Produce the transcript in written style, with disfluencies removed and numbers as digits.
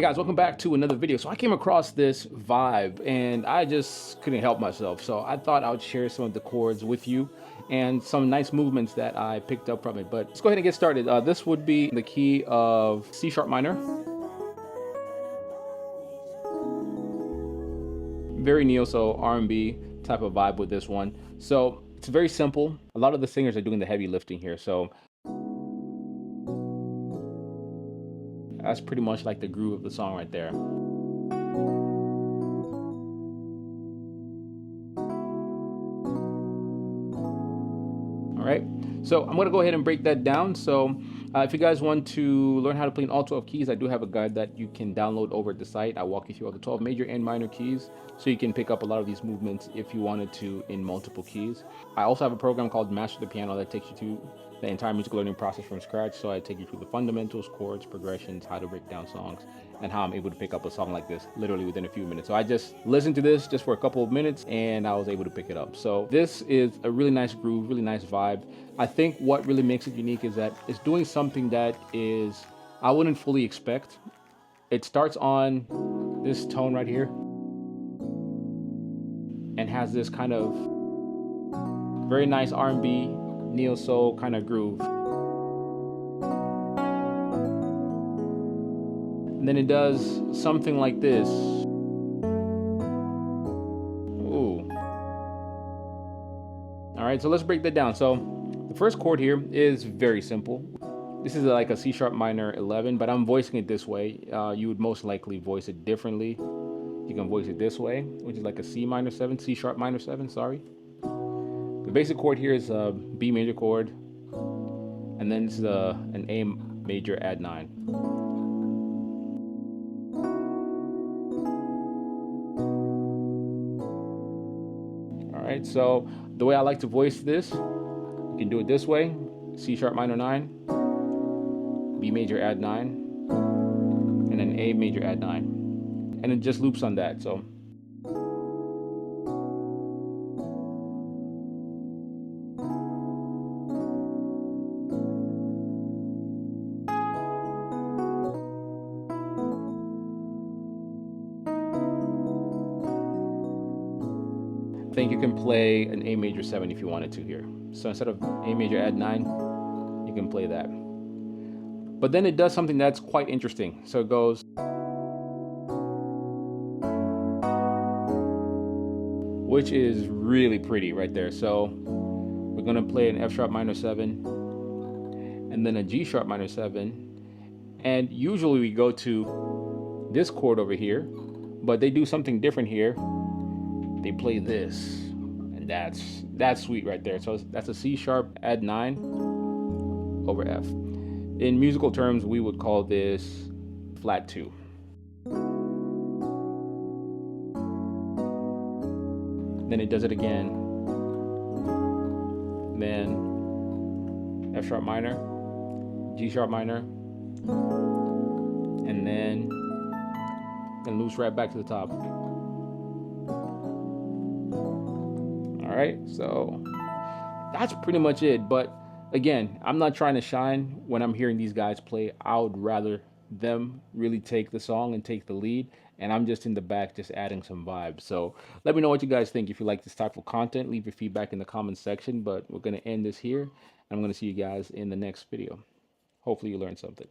guys, welcome back to another video. So I came across this vibe and I just couldn't help myself. So I thought I would share some of the chords with you and some nice movements that I picked up from it. But let's go ahead and get started. This would be the key of C sharp minor. Very neo-soul R&B type of vibe with this one. So it's very simple. A lot of the singers are doing the heavy lifting here. So that's pretty much like the groove of the song right there. All right, so I'm gonna go ahead and break that down. So if you guys want to learn how to play in all 12 keys, I do have a guide that you can download over at the site. I walk you through all the 12 major and minor keys, so you can pick up a lot of these movements if you wanted to in multiple keys. I also have a program called Master the Piano that takes you to the entire musical learning process from scratch. So I take you through the fundamentals, chords, progressions, how to break down songs, and how I'm able to pick up a song like this literally within a few minutes. So I just listened to this just for a couple of minutes and I was able to pick it up. So this is a really nice groove, really nice vibe. I think what really makes it unique is that it's doing something that is I wouldn't fully expect. It starts on this tone right here and has this kind of very nice R&B neo-soul kind of groove. And then it does something like this. Ooh. All right, so let's break that down. So the first chord here is very simple. This is like a C sharp minor 11, but I'm voicing it this way. You would most likely voice it differently. You can voice it this way, which is like a C minor 7, C sharp minor 7, sorry. The basic chord here is a B major chord, and then this is an A major add 9. All right, so the way I like to voice this, you can do it this way: C sharp minor 9, B major add 9, and then A major add 9, and it just loops on that. So I think you can play an A major 7 if you wanted to here. So instead of A major add 9, you can play that. But then it does something that's quite interesting. So it goes, which is really pretty right there. So we're gonna play an F sharp minor 7 and then a G sharp minor 7. And usually we go to this chord over here, but they do something different here. They play this, and that's sweet right there. So that's a C sharp add 9 over F. In musical terms, we would call this flat 2. Then it does it again. Then F sharp minor, G sharp minor, and then loops right back to the top. All right, so that's pretty much it. But again, I'm not trying to shine when I'm hearing these guys play. I would rather them really take the song and take the lead, and I'm just in the back just adding some vibes. So let me know what you guys think. If you like this type of content, leave your feedback in the comments section. But we're going to end this here, and I'm going to see you guys in the next video. Hopefully you learned something.